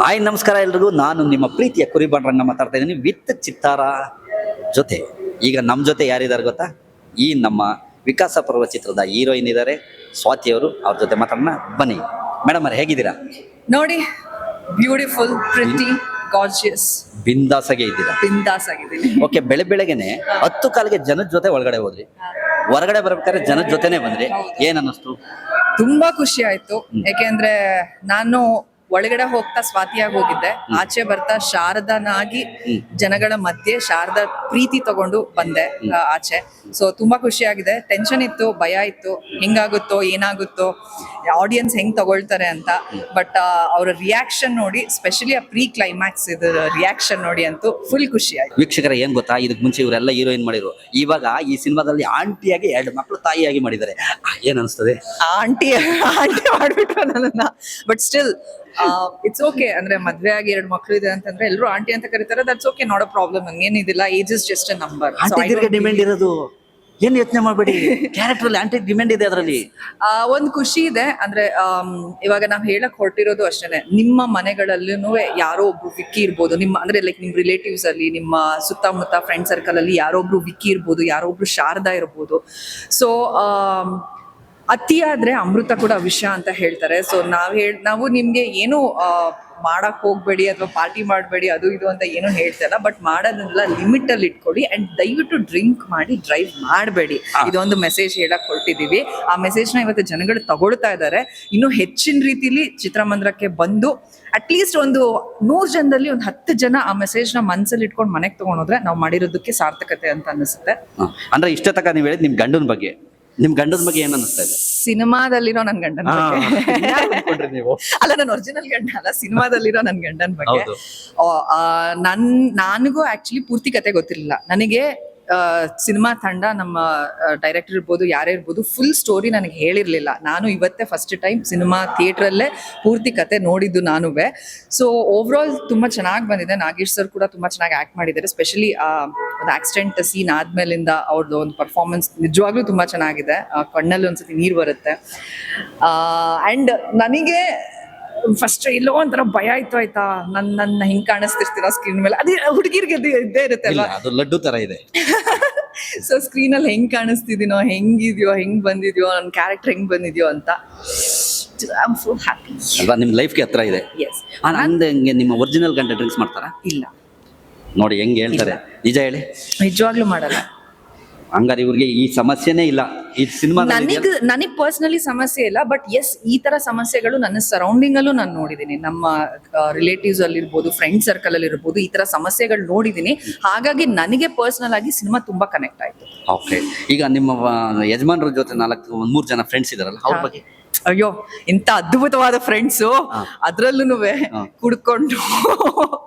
Hi ನಮಸ್ಕಾರ ಎಲ್ರಿಗೂ. ನಾನು ನಿಮ್ಮ ಪ್ರೀತಿಯ ಕುರಿಬಂಡ್ರಂಗ ಮಾತಾಡ್ತಾ ಇದ್ದೀನಿ ವಿತ್ ಚಿತ್ತಾರ ಜೊತೆ. ಈಗ ನಮ್ಮ ಜೊತೆ ಯಾರಿದ್ದಾರೆ ಗೊತ್ತಾ? ಈ ನಮ್ಮ ವಿಕಾಸ ಪರ್ವ ಚಿತ್ರದ ಹೀರೋಯಿನ್ ಇದ್ದಾರೆ ಸ್ವಾತಿ ಅವರು. ಅವ್ರ ಜೊತೆ ಮಾತಾಡೋಣ ಬನ್ನಿ. ಮೇಡಮ್ ಅವ್ರು ಹೇಗಿದ್ದೀರಾ? ನೋಡಿ, ಬ್ಯೂಟಿಫುಲ್, ಪ್ರಿಟಿ, ಗಾರ್ಜಿಯಸ್, ಬಿಂದಾಸ್ ಆಗಿ ಇದ್ದೀರಾ? ಬಿಂದಾಸ್ ಆಗಿದ್ದೀನಿ. ಓಕೆ, ಬೆಳಗ್ಗೆನೆ 10 ಕಾಲಿಗೆ ಜನದ ಜೊತೆ ಒಳಗಡೆ ಹೋದ್ರಿ, ಹೊರಗಡೆ ಬರ್ಬೇಕಾದ್ರೆ ಜನದ ಜೊತೆನೆ ಬಂದ್ರಿ, ಏನ್ ಅನ್ನಿಸ್ತು? ತುಂಬಾ ಖುಷಿ ಆಯ್ತು. ಯಾಕೆಂದ್ರೆ ನಾನು ಒಳಗಡೆ ಹೋಗ್ತಾ ಸ್ವಾತಿಯಾಗಿ ಹೋಗಿದ್ದೆ, ಆಚೆ ಬರ್ತಾ ಶಾರದನಾಗಿ ಜನಗಳ ಮಧ್ಯೆ ಶಾರದಾ ಪ್ರೀತಿ ತಗೊಂಡು ಬಂದೆ ಆಚೆ. ಸೊ ತುಂಬಾ ಖುಷಿ ಆಗಿದೆ. ಟೆನ್ಷನ್ ಇತ್ತು, ಭಯ ಇತ್ತು, ಹೆಂಗಾಗುತ್ತೋ ಏನಾಗುತ್ತೋ, ಆಡಿಯನ್ಸ್ ಹೆಂಗ್ ತಗೊಳ್ತಾರೆ ಅಂತ. ಬಟ್ ಅವ್ರ ರಿಯಾಕ್ಷನ್ ನೋಡಿ, ಸ್ಪೆಷಲಿ ಆ ಪ್ರೀ ಕ್ಲೈಮ್ಯಾಕ್ಸ್ ಇದ್ರ ರಿಯಾಕ್ಷನ್ ನೋಡಿ ಅಂತೂ ಫುಲ್ ಖುಷಿ ಆಯ್ತು. ವೀಕ್ಷಕರ ಏನ್ ಗೊತ್ತಾ, ಇದಕ್ ಮುಂಚೆ ಇವರೆಲ್ಲ ಹೀರೋಯಿನ್ ಮಾಡಿದ್ರು, ಇವಾಗ ಈ ಸಿನಿಮಾದಲ್ಲಿ ಆಂಟಿಯಾಗಿ 2 ಮಕ್ಕಳು ತಾಯಿಯಾಗಿ ಮಾಡಿದ್ದಾರೆ. ಏನ್ ಅನಿಸ್ತದೆ? ಆಂಟಿ ಮಾಡ್ಬಿಟ್ರು ನನ್ನನ್ನ. But still it's okay. ಅಂದ್ರೆ ಮದ್ವೆ ಆಗಿ 2 ಮಕ್ಳು ಇದೆ ಅಂತಂದ್ರೆ ಎಲ್ಲರೂ ಆಂಟಿ ಅಂತ ಕರೀತಾರೆ. That's okay, not a problem. ಹಂಗೇನಿದಿಲ್ಲ. Age is just a number. Demand ಇರೋದು ಏನ್ ಯೋಚನೆ ಮಾಡ್ಬೇಡಿ. ಕ್ಯಾರೆಕ್ಟರ್ ಅಲ್ಲಿ ಆಂಟಿ ಡಿಮ್ಯಾಂಡ್ ಇದೆ ಅದರಲ್ಲಿ. ಒಂದ್ ಖುಷಿ ಇದೆ. ಅಂದ್ರೆ ಇವಾಗ ನಾವ್ ಹೇಳಕ್ ಹೊರಟಿರೋದು ಅಷ್ಟೇನೆ, ನಿಮ್ಮ ಮನೆಗಳಲ್ಲೂ ಯಾರೋ ಒಬ್ರು ವಿಕ್ಕಿ ಇರ್ಬೋದು. ನಿಮ್ಮ ಅಂದ್ರೆ ಲೈಕ್ ನಿಮ್ ರಿಲೇಟಿವ್ಸ್ ಅಲ್ಲಿ, ನಿಮ್ಮ ಸುತ್ತಮುತ್ತ ಫ್ರೆಂಡ್ ಸರ್ಕಲ್ ಅಲ್ಲಿ ಯಾರೋ ಒಬ್ರು ವಿಕ್ಕಿ ಇರ್ಬೋದು, ಯಾರೋ ಒಬ್ರು ಶಾರದಾ ಇರ್ಬೋದು. ಸೊ ಅತಿಯಾದ್ರೆ ಅಮೃತ ಕೂಡ ವಿಷ ಅಂತ ಹೇಳ್ತಾರೆ. ಸೊ ನಾವು ನಿಮ್ಗೆ ಏನು ಮಾಡಕ್ ಹೋಗ್ಬೇಡಿ ಅಥವಾ ಪಾರ್ಟಿ ಮಾಡಬೇಡಿ ಅದು ಇದು ಅಂತ ಏನು ಹೇಳ್ತಾ ಇಲ್ಲ. ಬಟ್ ಮಾಡೋದನ್ನೆಲ್ಲ ಲಿಮಿಟ್ ಅಲ್ಲಿ ಇಟ್ಕೊಳ್ಳಿ. ಅಂಡ್ ದಯವಿಟ್ಟು ಡ್ರಿಂಕ್ ಮಾಡಿ ಡ್ರೈವ್ ಮಾಡಬೇಡಿ. ಇದೊಂದು ಮೆಸೇಜ್ ಹೇಳಕ್ ಹೊರಟಿದೀವಿ. ಆ ಮೆಸೇಜ್ ನ ಇವತ್ತು ಜನಗಳು ತಗೊಳ್ತಾ ಇದ್ದಾರೆ. ಇನ್ನು ಹೆಚ್ಚಿನ ರೀತಿಲಿ ಚಿತ್ರಮಂದಿರಕ್ಕೆ ಬಂದು ಅಟ್ಲೀಸ್ಟ್ ಒಂದು 100 ಜನದಲ್ಲಿ ಒಂದು 10 ಜನ ಆ ಮೆಸೇಜ್ ನ ಮನ್ಸಲ್ಲಿ ಇಟ್ಕೊಂಡು ಮನೆಗೆ ತಗೊಂಡೋದ್ರೆ ನಾವು ಮಾಡಿರೋದಕ್ಕೆ ಸಾರ್ಥಕತೆ ಅಂತ ಅನಿಸುತ್ತೆ. ಅಂದ್ರೆ ಇಷ್ಟ ತನಕ ನೀವು ಹೇಳಿದ್ ನಿಮ್ ಗಂಡನ ಬಗ್ಗೆ, ನಿಮ್ ಗಂಡನ ಬಗ್ಗೆ ಏನ್ ಅನಿಸ್ತಾ ಇದೆ? ಸಿನಿಮಾದಲ್ಲಿರೋ ನನ್ ಗಂಡನ ಬಗ್ಗೆ ನೀವು ಅಲ್ಲ, ನನ್ನ ಒರಿಜಿನಲ್ ಗಂಡ ಅಲ್ಲ, ಸಿನಿಮಾದಲ್ಲಿರೋ ನನ್ ಗಂಡನ ಬಗ್ಗೆ. ನನಗೂ ಆಕ್ಚುಲಿ ಪೂರ್ತಿ ಕತೆ ಗೊತ್ತಿರಲಿಲ್ಲ. ನನಗೆ ಸಿನಿಮಾ ತಂಡ, ನಮ್ಮ ಡೈರೆಕ್ಟರ್ ಇರ್ಬೋದು, ಯಾರೇ ಇರ್ಬೋದು, ಫುಲ್ ಸ್ಟೋರಿ ನನಗೆ ಹೇಳಿರ್ಲಿಲ್ಲ. ನಾನು ಇವತ್ತೇ ಫಸ್ಟ್ ಟೈಮ್ ಸಿನಿಮಾ ಥಿಯೇಟ್ರಲ್ಲೇ ಪೂರ್ತಿ ಕತೆ ನೋಡಿದ್ದು ನಾನುವೆ. ಸೊ ಓವರ್ ಆಲ್ ತುಂಬಾ ಚೆನ್ನಾಗಿ ಬಂದಿದೆ. ನಾಗೇಶ್ ಸರ್ ಕೂಡ ತುಂಬಾ ಚೆನ್ನಾಗಿ ಆಕ್ಟ್ ಮಾಡಿದ್ದಾರೆ. ಸ್ಪೆಷಲಿ ಒಂದು ಆಕ್ಸಿಡೆಂಟ್ ಸೀನ್ ಆದ್ಮೇಲಿಂದ ಅವ್ರದ್ದು ಒಂದು ಪರ್ಫಾರ್ಮೆನ್ಸ್ ನಿಜವಾಗ್ಲೂ ತುಂಬಾ ಚೆನ್ನಾಗಿದೆ. ಕಣ್ಣಲ್ಲಿ ಒಂದ್ಸತಿ ನೀರು ಬರುತ್ತೆ. ಅಂಡ್ ನನಗೆ ಫಸ್ಟ್ ಎಲ್ಲೋ ಒಂಥರ ಭಯ ಆಯ್ತು. ಆಯ್ತಾ, ನನ್ನ ಹಿಂಗ್ ಕಾಣಿಸ್ತಿರ್ತೀರಾ ಸ್ಕ್ರೀನ್ ಮೇಲೆ? ಅದೇ ಹುಡುಗಿರ್ಗೆ ಇದ್ದೇ ಇರುತ್ತೆ ಅಲ್ವಾ, ಅದು ಲಡ್ಡು ತರ ಇದೆ. ಸೊ ಸ್ಕ್ರೀನ್ ಅಲ್ಲಿ ಹೆಂಗ್ ಕಾಣಿಸ್ತಿದೀನೋ, ಹೆಂಗಿದ್ಯೋ, ಹೆಂಗ್ ಬಂದಿದ್ಯೋ, ನನ್ನ ಕ್ಯಾರೆಕ್ಟರ್ ಹೆಂಗ್ ಬಂದಿದ್ಯೋ ಅಂತ ಐ ಆಮ್ ಸೋ ಹ್ಯಾಪಿ ಅಲ್ವಾ? ನಿಮ್ ಲೈಫ್ಗೆ ಹತ್ರ ಇದೆ. ಎಸ್. ಹಂಗೆ ನಿಮ್ಮ ಒರಿಜಿನಲ್ ಗಂಡ ಡ್ರಿಂಕ್ಸ್ ಮಾಡ್ತಾರಾ? ಇಲ್ಲ. ನೋಡಿ ಹೆಂಗ್ ಹೇಳ್ತಾರೆ, ನಿಜ ಹೇಳಿ. ನಿಜವಾಗ್ಲೂ ಮಾಡಲ್ಲ. ಹಂಗಾರೆ ಇವ್ರಿಗೆ ಈ ಸಮಸ್ಯೆನೇ ಇಲ್ಲ ಈ ಸಿನಿಮಾ. ನನಗ್ ಪರ್ಸನಲಿ ಸಮಸ್ಯೆ ಇಲ್ಲ. ಬಟ್ ಎಸ್, ಈ ತರ ಸಮಸ್ಯೆಗಳು ನನ್ನ ಸರೌಂಡಿಂಗ್ ಅಲ್ಲೂ ನಾನು ನೋಡಿದೀನಿ. ನಮ್ಮ ರಿಲೇಟಿವ್ಸ್ ಅಲ್ಲಿ ಇರ್ಬೋದು, ಫ್ರೆಂಡ್ ಸರ್ಕಲ್ ಅಲ್ಲಿ ಇರ್ಬೋದು, ಈ ತರ ಸಮಸ್ಯೆಗಳು ನೋಡಿದೀನಿ. ಹಾಗಾಗಿ ನನಗೆ ಪರ್ಸನಲ್ ಆಗಿ ಸಿನಿಮಾ ತುಂಬಾ ಕನೆಕ್ಟ್ ಆಯ್ತು. ಓಕೆ, ಈಗ ನಿಮ್ಮ ಯಜಮಾನ್ರ ಜೊತೆ 3 ಜನ ಫ್ರೆಂಡ್ಸ್ ಇದಾರಲ್ಲ, ಅವ್ರ ಬಗ್ಗೆ? ಅಯ್ಯೋ, ಇಂತ ಅದ್ಭುತವಾದ ಫ್ರೆಂಡ್ಸು. ಅದ್ರಲ್ಲೂ ಕುಡ್ಕೊಂಡು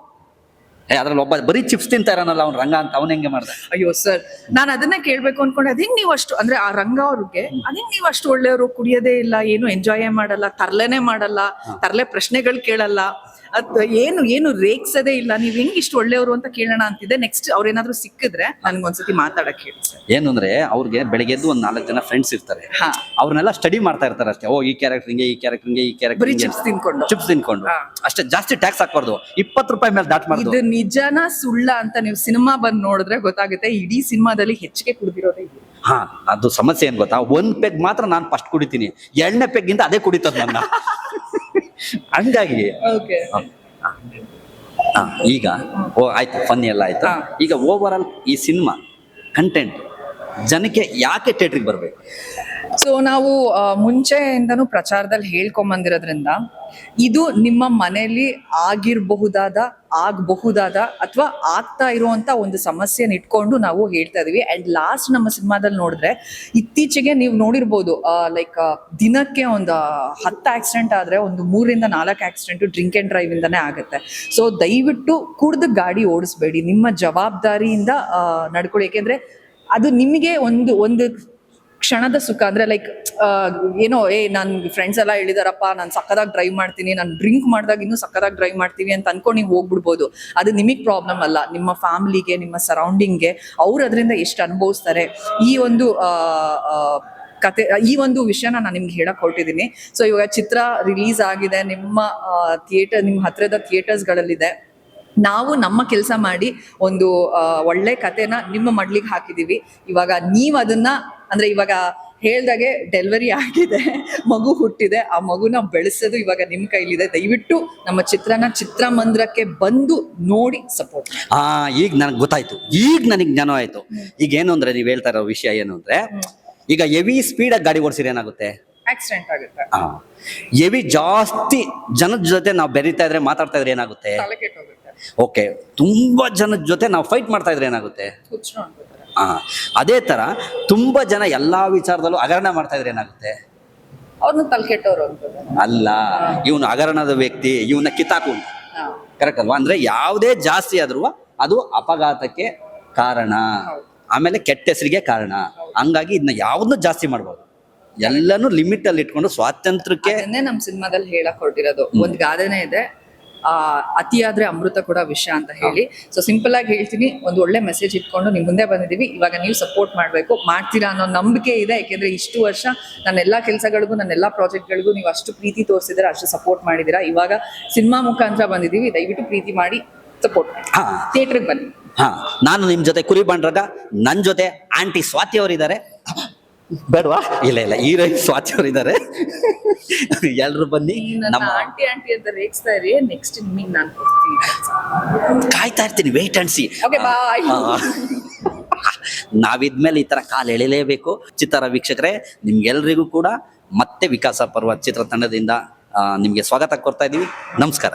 ಅದ್ರಲ್ಲಿ ಒಬ್ಬ ಬರೀ ಚಿಪ್ಸ್ ತಿಂತಾ ಇರೋನಲ್ಲ ಅವ್ನು, ರಂಗ ಅಂತ, ಅವ್ನ ಹೆಂಗೆ ಮಾಡ್ದ? ಅಯ್ಯೋ ಸರ್, ನಾನು ಅದನ್ನೇ ಕೇಳ್ಬೇಕು ಅನ್ಕೊಂಡೆ. ಅದೇಂಗ್ ನೀವು ಅಷ್ಟು, ಅಂದ್ರೆ ಆ ರಂಗ ಅವ್ರಿಗೆ ಅದೇಂಗ್ ನೀವು ಅಷ್ಟು ಒಳ್ಳೆಯವರು, ಕುಡಿಯೋದೇ ಇಲ್ಲ, ಏನು ಎಂಜಾಯೇ ಮಾಡಲ್ಲ, ತರ್ಲೆನೇ ಮಾಡಲ್ಲ, ತರ್ಲೆ ಪ್ರಶ್ನೆಗಳು ಕೇಳಲ್ಲ, ಏನು ರೇಗ್ಸದೇ ಇಲ್ಲ, ನೀವ್ ಹೆಂಗ್ ಇಷ್ಟು ಒಳ್ಳೆಯವರು ಅಂತ ಕೇಳೋಣ ಅಂತಿದ್ದೆ. ನೆಕ್ಸ್ಟ್ ಅವ್ರೇನಾದ್ರು ಸಿಕ್ಕಿದ್ರೆ ನನ್ಗೊಂದ್ಸತಿ ಮಾತಾಡಕ್ ಹೇಳಿ ಸರ್. ಏನು ಅಂದ್ರೆ ಅವ್ರಿಗೆ ಬೆಳಿಗ್ಗೆ ಎದ್ದು ಒಂದು 4 ಜನ ಫ್ರೆಂಡ್ಸ್ ಇರ್ತಾರೆ. ಅವ್ರನ್ನೆಲ್ಲ ಸ್ಟಡಿ ಮಾಡ್ತಾ ಇರ್ತಾರೆ ಅಷ್ಟೇ. ಓ, ಈ ಕ್ಯಾರೆಕ್ಟರ್ ಹಿಂಗೆ, ಈ ಕ್ಯಾರೆಕ್ಟರ್ ಹಿಂಗೆ, ಈ ಕ್ಯಾರೆಕ್ಟರ್ ಬರೀ ಚಿಪ್ಸ್ ತಿನ್ಕೊಂಡು ಅಷ್ಟೇ. ಜಾಸ್ತಿ ಟ್ಯಾಕ್ಸ್ ಹಾಕ್ಬಾರ್ದು, 20 ರೂಪಾಯಿ ಮೇಲೆ ದಾಟ್ ಮಾಡ್ದು. ಇದು ನಿಜನ ಸುಳ್ಳ ಅಂತ ನೀವು ಸಿನಿಮಾ ಬಂದ್ ನೋಡಿದ್ರೆ ಗೊತ್ತಾಗುತ್ತೆ. ಇಡೀ ಸಿನಿಮಾದಲ್ಲಿ ಹೆಚ್ಚಿಗೆ ಕುಡಿದಿರೋದೇ ಇದು. ಅದು ಸಮಸ್ಯೆ ಏನ್ ಗೊತ್ತಾ, 1 ಪೆಗ್ ಮಾತ್ರ ನಾನು ಫಸ್ಟ್ ಕುಡಿತೀನಿ, 2ನೇ ಪೆಗ್ಗಿಂತ ಅದೇ ಕುಡಿತದ ನನ್ನ. ಹಂಗಾಗಿ ಈಗ ಆಯ್ತು, ಫನ್ನಿ ಎಲ್ಲ ಆಯ್ತು. ಈಗ ಓವರ್ ಆಲ್ ಈ ಸಿನಿಮಾ ಕಂಟೆಂಟ್ ಜನಕ್ಕೆ ಯಾಕೆ ಥಿಯೇಟ್ರಿಗೆ ಬರ್ಬೇಕು? ಸೊ ನಾವು ಮುಂಚೆಯಿಂದನೂ ಪ್ರಚಾರದಲ್ಲಿ ಹೇಳ್ಕೊಂಬಂದಿರೋದ್ರಿಂದ ಇದು ನಿಮ್ಮ ಮನೆಯಲ್ಲಿ ಆಗಬಹುದಾದ ಅಥವಾ ಆಗ್ತಾ ಇರುವಂತ ಒಂದು ಸಮಸ್ಯೆನ ಇಟ್ಕೊಂಡು ನಾವು ಹೇಳ್ತಾ ಇದೀವಿ. ಅಂಡ್ ಲಾಸ್ಟ್ ನಮ್ಮ ಸಿನಿಮಾದಲ್ಲಿ ನೋಡಿದ್ರೆ, ಇತ್ತೀಚೆಗೆ ನೀವು ನೋಡಿರ್ಬೋದು, ಲೈಕ್ ದಿನಕ್ಕೆ ಒಂದು 10 ಆಕ್ಸಿಡೆಂಟ್ ಆದ್ರೆ ಒಂದು 3 ಇಂದ 4 ಆಕ್ಸಿಡೆಂಟ್ ಡ್ರಿಂಕ್ ಅಂಡ್ ಡ್ರೈವ್ ಇಂದಾನೇ ಆಗುತ್ತೆ. ಸೊ ದಯವಿಟ್ಟು ಕುಡ್ದು ಗಾಡಿ ಓಡಿಸ್ಬೇಡಿ, ನಿಮ್ಮ ಜವಾಬ್ದಾರಿಯಿಂದ ನಡ್ಕೊಳ್ಳಿ. ಯಾಕೆಂದ್ರೆ ಅದು ನಿಮಗೆ ಒಂದು ಕ್ಷಣದ ಸುಖ. ಅಂದ್ರೆ ಲೈಕ್ ಏನೋ, ನನ್ ಫ್ರೆಂಡ್ಸ್ ಎಲ್ಲ ಹೇಳಿದಾರಪ್ಪ, ನಾನು ಸಕ್ಕದಾಗಿ ಡ್ರೈವ್ ಮಾಡ್ತೀನಿ, ನಾನು ಡ್ರಿಂಕ್ ಮಾಡಿದಾಗ ಇನ್ನೂ ಸಕ್ಕದಾಗಿ ಡ್ರೈವ್ ಮಾಡ್ತೀವಿ ಅಂತ ಅನ್ಕೊಂಡು ನೀವು ಹೋಗ್ಬಿಡ್ಬೋದು. ಅದು ನಿಮಗೆ ಪ್ರಾಬ್ಲಮ್ ಅಲ್ಲ, ನಿಮ್ಮ ಫ್ಯಾಮಿಲಿಗೆ, ನಿಮ್ಮ ಸರೌಂಡಿಂಗ್ಗೆ ಅವ್ರು ಅದರಿಂದ ಎಷ್ಟು ಅನುಭವಿಸ್ತಾರೆ. ಈ ಒಂದು ಕತೆ ಈ ಒಂದು ವಿಷಯನ ನಾನು ನಿಮ್ಗೆ ಹೇಳಕ್ ಹೊರಟಿದ್ದೀನಿ. ಸೊ ಇವಾಗ ಚಿತ್ರ ರಿಲೀಸ್ ಆಗಿದೆ, ನಿಮ್ಮ ನಿಮ್ಮ ಹತ್ರದ ಥಿಯೇಟರ್ಸ್ಗಳಲ್ಲಿದೆ. ನಾವು ನಮ್ಮ ಕೆಲಸ ಮಾಡಿ ಒಂದು ಒಳ್ಳೆ ಕತೆನ ನಿಮ್ಮ ಮಡ್ಲಿಗೆ ಹಾಕಿದೀವಿ. ಇವಾಗ ನೀವ್ ಅದನ್ನ ಅಂದ್ರೆ ಇವಾಗ ಹೇಳ್ದಾಗೆ ಡೆಲಿವರಿ ಆಗಿದೆ, ಮಗು ಹುಟ್ಟಿದೆ, ಆ ಮಗುನ ಬೆಳೆಸೋದು ಇವಾಗ ನಿಮ್ ಕೈಲಿದೆ. ದಯವಿಟ್ಟು ನಮ್ಮ ಚಿತ್ರಮಂದಿರಕ್ಕೆ ಬಂದು ನೋಡಿ ಸಪೋರ್ಟ್. ಈಗ ನನಗೆ ಗೊತ್ತಾಯ್ತು, ಈಗ ನನಗೆ ಜ್ಞಾನ ಆಯ್ತು. ಈಗ ಏನು ಅಂದ್ರೆ ನೀವು ಹೇಳ್ತಾ ಇರೋ ವಿಷಯ ಏನು ಅಂದ್ರೆ, ಈಗ ಹೆವಿ ಸ್ಪೀಡಾಗಿ ಗಾಡಿ ಓಡಿಸಿದ್ರೆ ಏನಾಗುತ್ತೆ? ಆಕ್ಸಿಡೆಂಟ್ ಆಗುತ್ತೆ. ಹೆವಿ ಜಾಸ್ತಿ ಜನದ ಜೊತೆ ನಾವು ಬೆರೀತಾ ಇದ್ರೆ ಮಾತಾಡ್ತಾ ಇದ್ರೆ ಏನಾಗುತ್ತೆ? ತಲೆ ಕೆಟ್ಟೋಗುತ್ತೆ. ಓಕೆ, ತುಂಬಾ ಜನದ ಜೊತೆ ನಾವು ಫೈಟ್ ಮಾಡ್ತಾ ಇದ್ರೆ ಏನಾಗುತ್ತೆ? ಹುಚ್ಚು ಅನ್ಕೋತಾರೆ. ಅದೇ ತರ ತುಂಬಾ ಜನ ಎಲ್ಲಾ ವಿಚಾರದಲ್ಲೂ ಹಗರಣ ಮಾಡ್ತಾ ಇದ್ರೆ ಏನಾಗುತ್ತೆ? ಅವ್ರನ್ನ ತಲೆ ಕೆಟ್ಟವ್ರು ಅನ್ಕೋತಾರೆ. ಅಲ್ಲ, ಇವನು ಹಗರಣದ ವ್ಯಕ್ತಿ, ಇವನ ಕಿತ್ತಾಕು. ಕರೆಕ್ಟ್ ಅಲ್ವಾ? ಅಂದ್ರೆ ಯಾವುದೇ ಜಾಸ್ತಿ ಆದ್ರೂ ಅದು ಅಪಘಾತಕ್ಕೆ ಕಾರಣ, ಆಮೇಲೆ ಕೆಟ್ಟ ಹೆಸರಿಗೆ ಕಾರಣ. ಹಂಗಾಗಿ ಇದನ್ನ ಯಾವ್ದನ್ನು ಜಾಸ್ತಿ ಮಾಡ್ಬೋದು, ಎಲ್ಲಾನು ಲಿಮಿಟ್ ಅಲ್ಲಿ ಇಟ್ಕೊಂಡು ಸ್ವಾತಂತ್ರ್ಯಕ್ಕೆ. ಅದನ್ನೇ ನಮ್ ಸಿನಿಮಾದಲ್ಲಿ ಹೇಳಕ್ ಹೊರಟಿರೋದು. ಒಂದ್ ಗಾದೆನೇ ಇದೆ, ಅತಿಯಾದ್ರೆ ಅಮೃತ ಕೂಡ ವಿಷ ಅಂತ ಹೇಳಿ. ಸೊ ಸಿಂಪಲ್ ಆಗಿ ಹೇಳ್ತೀನಿ, ಒಂದು ಒಳ್ಳೆ ಮೆಸೇಜ್ ಇಟ್ಕೊಂಡು ನಿಮ್ ಮುಂದೆ ಬಂದಿದೀವಿ. ಇವಾಗ ನೀವು ಸಪೋರ್ಟ್ ಮಾಡ್ಬೇಕು, ಮಾಡ್ತೀರಾ ಅನ್ನೋ ನಂಬಿಕೆ ಇದೆ. ಯಾಕೆಂದ್ರೆ ಇಷ್ಟು ವರ್ಷ ನನ್ನ ಎಲ್ಲಾ ಕೆಲಸಗಳಿಗೂ, ನನ್ನ ಎಲ್ಲಾ ಪ್ರಾಜೆಕ್ಟ್ಗಳಿಗೂ ನೀವು ಅಷ್ಟು ಪ್ರೀತಿ ತೋರಿಸಿದ್ರೆ, ಅಷ್ಟು ಸಪೋರ್ಟ್ ಮಾಡಿದೀರಾ. ಇವಾಗ ಸಿನಿಮಾ ಮುಖಾಂತರ ಬಂದಿದೀವಿ, ದಯವಿಟ್ಟು ಪ್ರೀತಿ ಮಾಡಿ ಸಪೋರ್ಟ್ ಮಾಡಿ, ಥಿಯೇಟರ್ಗೆ ಬನ್ನಿ. ನಾನು ನಿಮ್ ಜೊತೆ ಕುರಿ ಬಂಡ್ರಾಗ, ನನ್ ಜೊತೆ ಆಂಟಿ ಸ್ವಾತಿ ಅವರಿದ್ದಾರೆ. ಬೇಡವಾ? ಇಲ್ಲ, ಹೀರೋಯಿನ್ ಸ್ವಾತಿ ಅವರಿದ್ದಾರೆ. ಎಲ್ರು ಬನ್ನಿ. ನಮ್ಮ ಆಂಟಿ ಅಂತ ರೇಗಿಸ್ತಾ ಇರಿ. ನೆಕ್ಸ್ಟ್ ನಿಮಗೆ ನಾನು ಕೊಡ್ತೀನಿ, ಕಾಯ್ತಾ ಇರ್ತೀನಿ. Wait and see. Okay, bye. ನಾವಿದ್ಮೇಲೆ ಈ ತರ ಕಾಲು ಎಳಿಲೇಬೇಕು. ಚಿತ್ತರ ವೀಕ್ಷಕರೇ, ನಿಮ್ಗೆಲ್ರಿಗೂ ಕೂಡ ಮತ್ತೆ ವಿಕಾಸ ಪರ್ವ ಚಿತ್ರತಂಡದಿಂದ ನಿಮ್ಗೆ ಸ್ವಾಗತ ಕೊಡ್ತಾ ಇದೀವಿ. ನಮಸ್ಕಾರ.